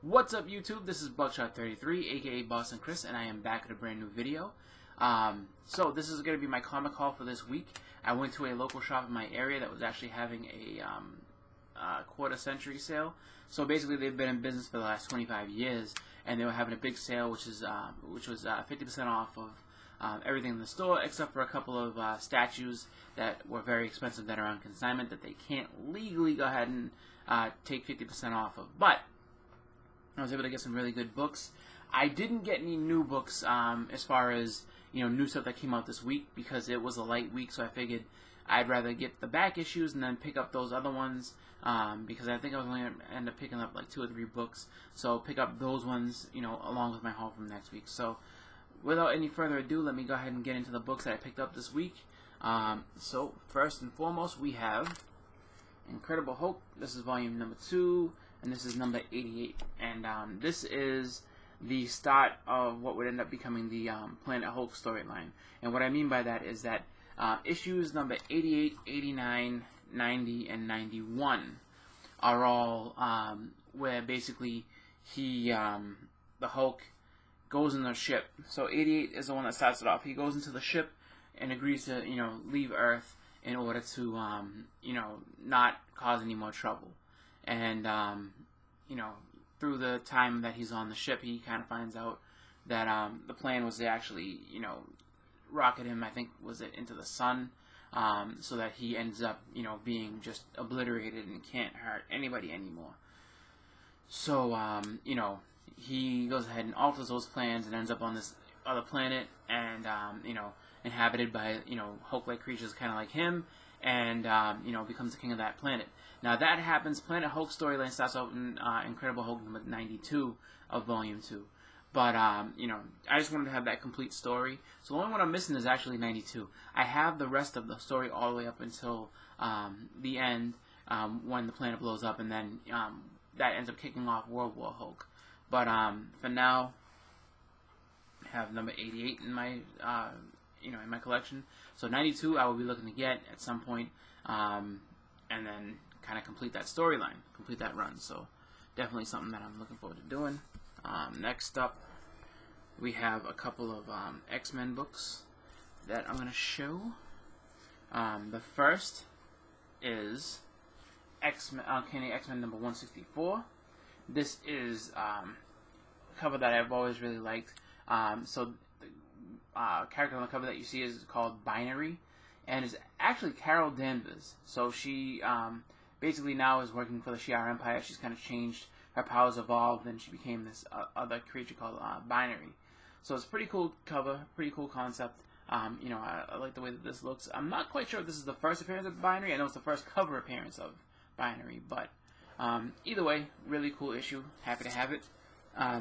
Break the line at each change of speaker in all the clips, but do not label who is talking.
What's up, YouTube? This is Buckshot33, aka Boston Chris, and I am back with a brand new video. So this is going to be my comic haul for this week. I went to a local shop in my area that was actually having a quarter century sale. So basically, they've been in business for the last 25 years, and they were having a big sale, which was 50% off of everything in the store, except for a couple of statues that were very expensive that are on consignment that they can't legally go ahead and take 50% off of. But I was able to get some really good books. I didn't get any new books as far as new stuff that came out this week because it was a light week. So I figured I'd rather get the back issues and then pick up those other ones because I think I was only going to end up picking up like 2 or 3 books. So pick up those ones, along with my haul from next week. So without any further ado, let me go ahead and get into the books that I picked up this week. So first and foremost, we have Incredible Hulk. This is volume number 2. And this is number 88, and this is the start of what would end up becoming the Planet Hulk storyline. And what I mean by that is that issues number 88, 89, 90, and 91 are all where basically the Hulk goes in the ship. So 88 is the one that starts it off. He goes into the ship and agrees to leave Earth in order to not cause any more trouble. And through the time that he's on the ship, he kind of finds out that the plan was to actually, rocket him, I think, was it into the sun, so that he ends up, being just obliterated and can't hurt anybody anymore. So, he goes ahead and alters those plans and ends up on this other planet and, inhabited by, Hulk-like creatures kind of like him, and becomes the king of that planet. Now that happens. Planet Hulk storyline starts out in Incredible Hulk number 92 of Volume 2. But I just wanted to have that complete story. So the only one I'm missing is actually 92. I have the rest of the story all the way up until the end when the planet blows up, and then that ends up kicking off World War Hulk. But for now, I have number 88 in my in my collection. So 92 I will be looking to get at some point, and then kind of complete that storyline, complete that run. So definitely something that I'm looking forward to doing. Next up, we have a couple of X-Men books that I'm going to show. The first is Uncanny X-Men number 164. This is a cover that I've always really liked. So the character on the cover that you see is called Binary, and is actually Carol Danvers. So she basically now is working for the Shi'ar Empire. She's kind of changed, her powers evolved, and she became this other creature called Binary. So it's a pretty cool cover, pretty cool concept. I like the way that this looks. I'm not quite sure if this is the first appearance of Binary. I know it's the first cover appearance of Binary, but either way, really cool issue. Happy to have it.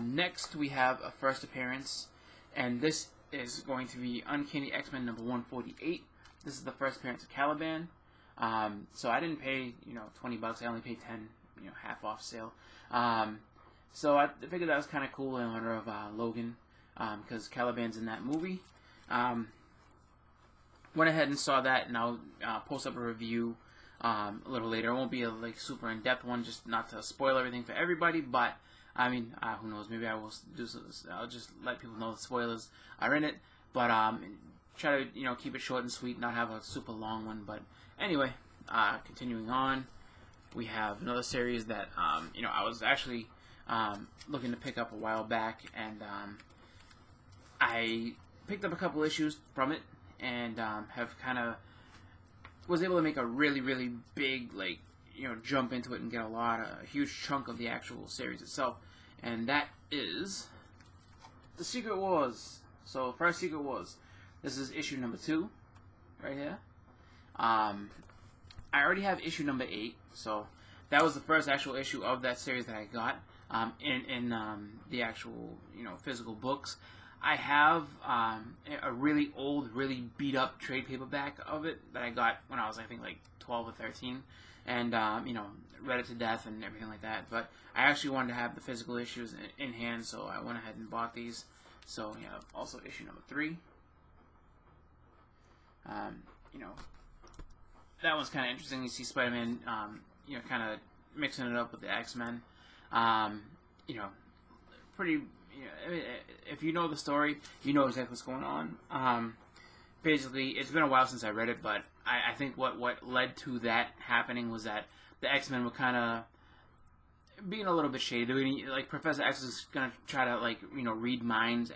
Next, we have a first appearance, and this is going to be Uncanny X-Men number 148. This is the first appearance of Caliban. So I didn't pay, $20. I only paid 10, half off sale. So I figured that was kind of cool in honor of Logan, because Caliban's in that movie. Went ahead and saw that, and I'll post up a review a little later. It won't be a super in-depth one, just not to spoil everything for everybody, but I mean, who knows? Maybe I will do. I'll just let people know the spoilers are in it, but try to keep it short and sweet, not have a super long one. But anyway, continuing on, we have another series that I was actually looking to pick up a while back, and I picked up a couple issues from it, and have kind of was able to make a really big jump into it and get a huge chunk of the actual series itself, and that is the Secret Wars. So first, Secret Wars. This is issue number 2, right here. I already have issue number 8, so that was the first actual issue of that series that I got in the actual physical books. I have a really old, really beat up trade paperback of it that I got when I was, I think, like 12 or 13. And, read it to death and everything like that. But I actually wanted to have the physical issues in hand, so I went ahead and bought these. So, also issue number 3. That one's kind of interesting. You see Spider-Man, kind of mixing it up with the X-Men. you know, pretty. If you know the story, you know exactly what's going on. Basically, it's been a while since I read it, but I think what led to that happening was that the X-Men were kind of being a little bit shady. Like, Professor X is gonna try to, like, read minds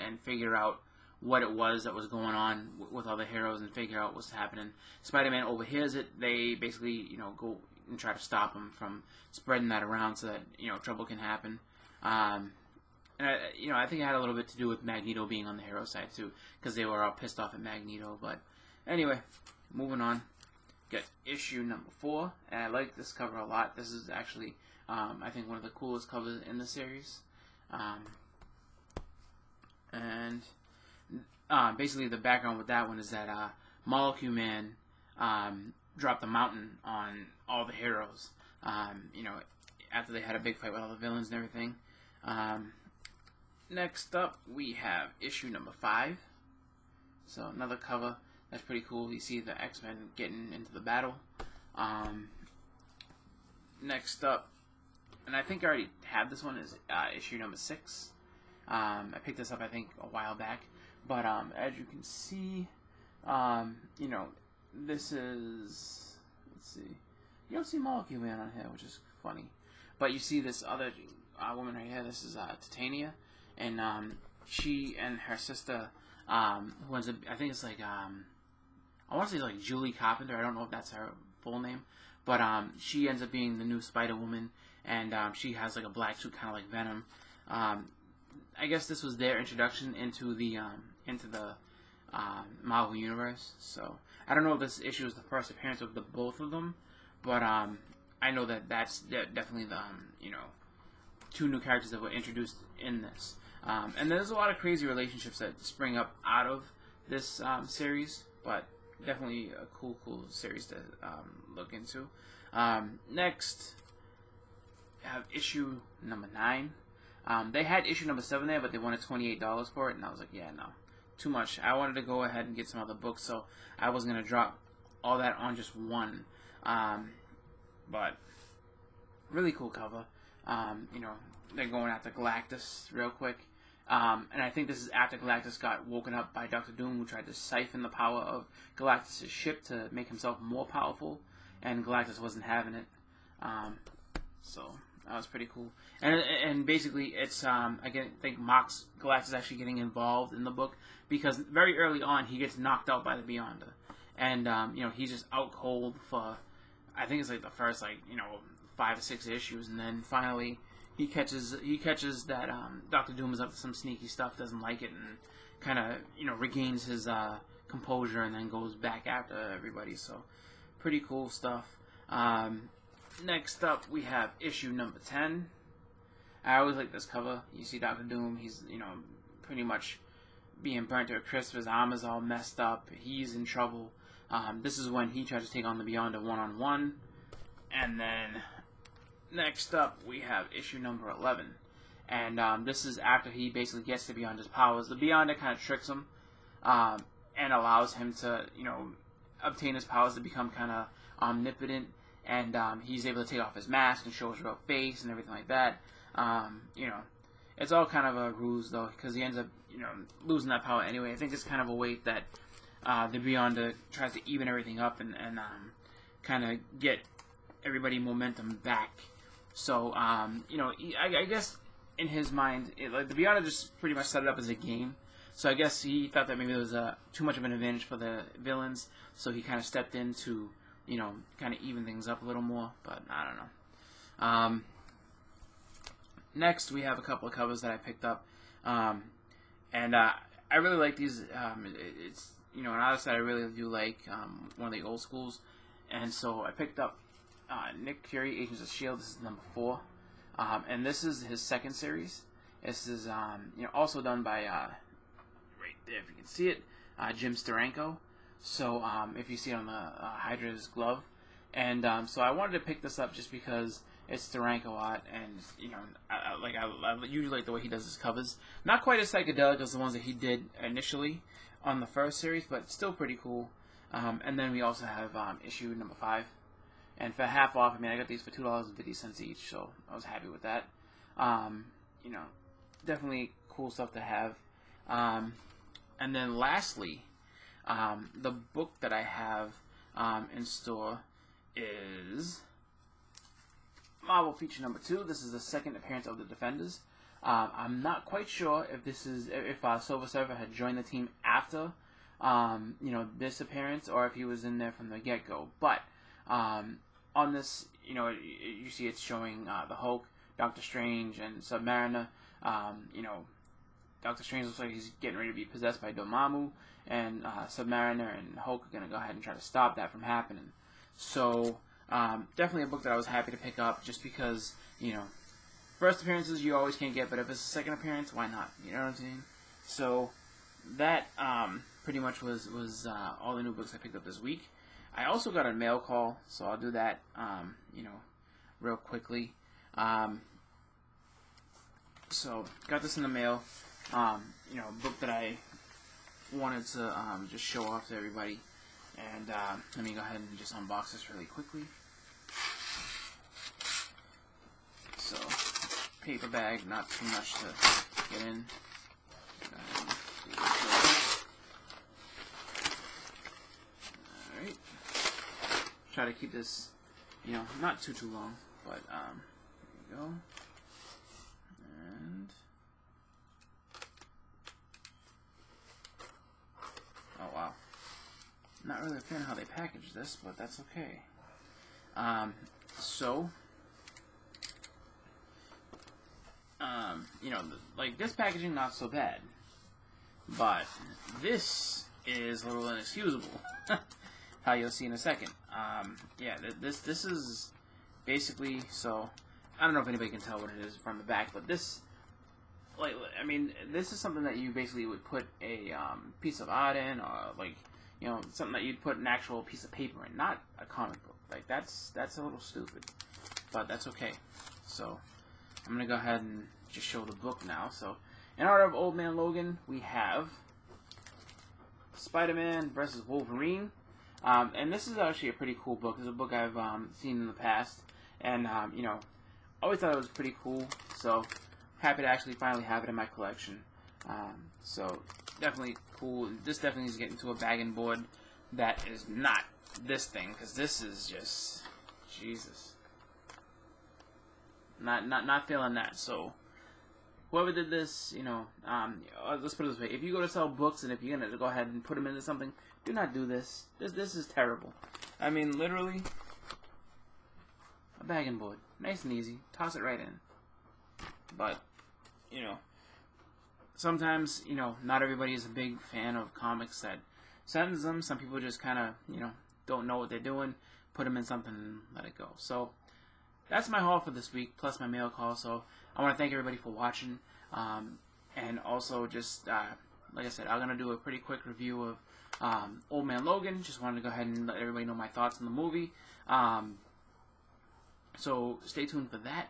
and figure out what it was that was going on with all the heroes and figure out what's happening. Spider-Man overhears it. They basically, go and try to stop him from spreading that around so that, trouble can happen. And I think it had a little bit to do with Magneto being on the hero side too, because they were all pissed off at Magneto. But anyway, moving on. Got issue number 4, and I like this cover a lot. This is actually, I think, one of the coolest covers in the series. Basically, the background with that one is that Molecule Man dropped a mountain on all the heroes. After they had a big fight with all the villains and everything. Next up, we have issue number 5. So another cover that's pretty cool. You see the X-Men getting into the battle. Next up, and I think I already had this one, is issue number 6. I picked this up, I think, a while back. But as you can see, this is, let's see, you don't see Molecule Man on here, which is funny. But you see this other woman right here. This is Titania. And she and her sister, who ends up, I think it's like, I want to say like Julie Carpenter. I don't know if that's her full name. But she ends up being the new Spider-Woman. And she has like a black suit, kind of like Venom. I guess this was their introduction into the Marvel Universe. So I don't know if this issue is the first appearance of the both of them. But I know that that's definitely the, two new characters that were introduced in this. And there's a lot of crazy relationships that spring up out of this series, but definitely a cool series to look into. Next, I have issue number 9. They had issue number 7 there, but they wanted $28 for it, and I was like, yeah, no, too much. I wanted to go ahead and get some other books, so I wasn't going to drop all that on just one. But really cool cover. They're going after Galactus real quick. And I think this is after Galactus got woken up by Doctor Doom, who tried to siphon the power of Galactus' ship to make himself more powerful, and Galactus wasn't having it. So that was pretty cool. And basically, it's I think Galactus actually getting involved in the book, because very early on he gets knocked out by the Beyonder, and he's just out cold for, I think it's like the first 5 or 6 issues, and then finally he catches that Doctor Doom is up to some sneaky stuff, doesn't like it, and kind of regains his composure, and then goes back after everybody. So pretty cool stuff. Next up, we have issue number 10. I always like this cover. You see Doctor Doom. He's pretty much being burnt to a crisp. His arm is all messed up. He's in trouble. This is when he tries to take on the Beyonder one-on-one. And then next up, we have issue number 11. And this is after he basically gets the Beyonder's powers. The Beyonder kind of tricks him and allows him to, obtain his powers to become kind of omnipotent. And he's able to take off his mask and show his real face and everything like that. It's all kind of a ruse, though, because he ends up, losing that power anyway. I think it's kind of a way that the Beyonder tries to even everything up and kind of get everybody momentum back. So, I guess in his mind, the Beyonder just pretty much set it up as a game. So I guess he thought that maybe there was too much of an advantage for the villains, so he kind of stepped in to, kind of even things up a little more, but I don't know. Next, we have a couple of covers that I picked up, and I really like these. It's, an artist that I really do like, one of the old schools, and so I picked up Nick Fury, Agents of S.H.I.E.L.D. This is number 4, and this is his second series. This is, also done by, right there if you can see it, Jim Steranko. So, if you see it on the Hydra's glove. And so I wanted to pick this up just because it's Steranko art, and, I usually like the way he does his covers. Not quite as psychedelic as the ones that he did initially on the first series, but still pretty cool. And then we also have issue number 5. And for half off, I got these for $2.50 each, so I was happy with that. You know, definitely cool stuff to have. And then lastly, the book that I have in store is Marvel Feature Number 2. This is the second appearance of the Defenders. I'm not quite sure if this is if Silver Surfer had joined the team after you know, this appearance, or if he was in there from the get-go. But on this, you know, you see it's showing the Hulk, Doctor Strange, and Submariner. You know, Doctor Strange looks like he's getting ready to be possessed by Dormammu, and Submariner and Hulk are going to go ahead and try to stop that from happening. So, definitely a book that I was happy to pick up, just because, you know, first appearances you always can't get, but if it's a second appearance, why not? You know what I'm saying? So, that pretty much was all the new books I picked up this week. I also got a mail call, so I'll do that, you know, real quickly. So, got this in the mail. You know, a book that I wanted to just show off to everybody. And let me go ahead and just unbox this really quickly. So, paper bag, not too much to get in. Alright. Try to keep this, you know, not too long, but there you go. And oh wow. Not really a fan of how they package this, but that's okay. You know, like this packaging, not so bad, but this is a little inexcusable. How you'll see in a second. Yeah, this is basically, so I don't know if anybody can tell what it is from the back, but this, like, I mean, this is something that you basically would put a piece of art in, or like, you know, something that you'd put an actual piece of paper in, not a comic book. Like, that's a little stupid, but that's okay. So, I'm going to go ahead and just show the book now. So, in honor of Old Man Logan, we have Spider-Man vs. Wolverine. And this is actually a pretty cool book. It's a book I've seen in the past, and, you know, always thought it was pretty cool, so happy to actually finally have it in my collection. So, definitely cool. This definitely needs to get into a bag and board that is not this thing, because this is just, Jesus. Not feeling that. So, whoever did this, you know, let's put it this way. If you go to sell books, and if you're going to go ahead and put them into something, do not do this. This is terrible. I mean, literally, a bag and board. Nice and easy. Toss it right in. But, you know, sometimes, you know, not everybody is a big fan of comics that sends them. Some people just kind of, you know, don't know what they're doing, put them in something and let it go. So, that's my haul for this week, plus my mail call. So, I want to thank everybody for watching. And also, just, like I said, I'm going to do a pretty quick review of Old Man Logan. Just wanted to go ahead and let everybody know my thoughts on the movie. So, stay tuned for that.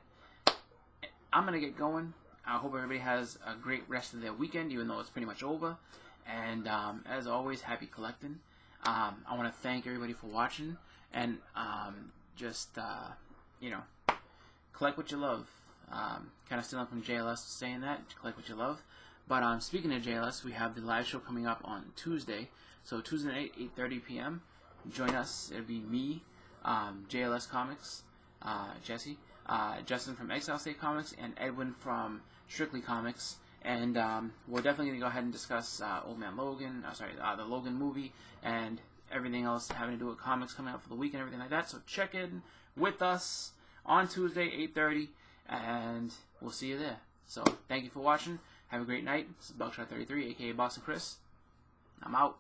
I'm going to get going. I hope everybody has a great rest of their weekend, even though it's pretty much over. And as always, happy collecting. I want to thank everybody for watching. And just, you know, collect what you love. Kind of stealing from JLS saying that. Collect what you love. But speaking of JLS, we have the live show coming up on Tuesday. So Tuesday night, 8:30 p.m. Join us. It'll be me, JLS Comics, Jesse, Justin from Exile State Comics, and Edwin from Strictly Comics. And we're definitely going to go ahead and discuss Old Man Logan, the Logan movie, and everything else having to do with comics coming out for the week and everything like that. So check in with us on Tuesday, 8:30, and we'll see you there. So thank you for watching. Have a great night. This is Buckshot 33, a.k.a. Boston Chris. I'm out.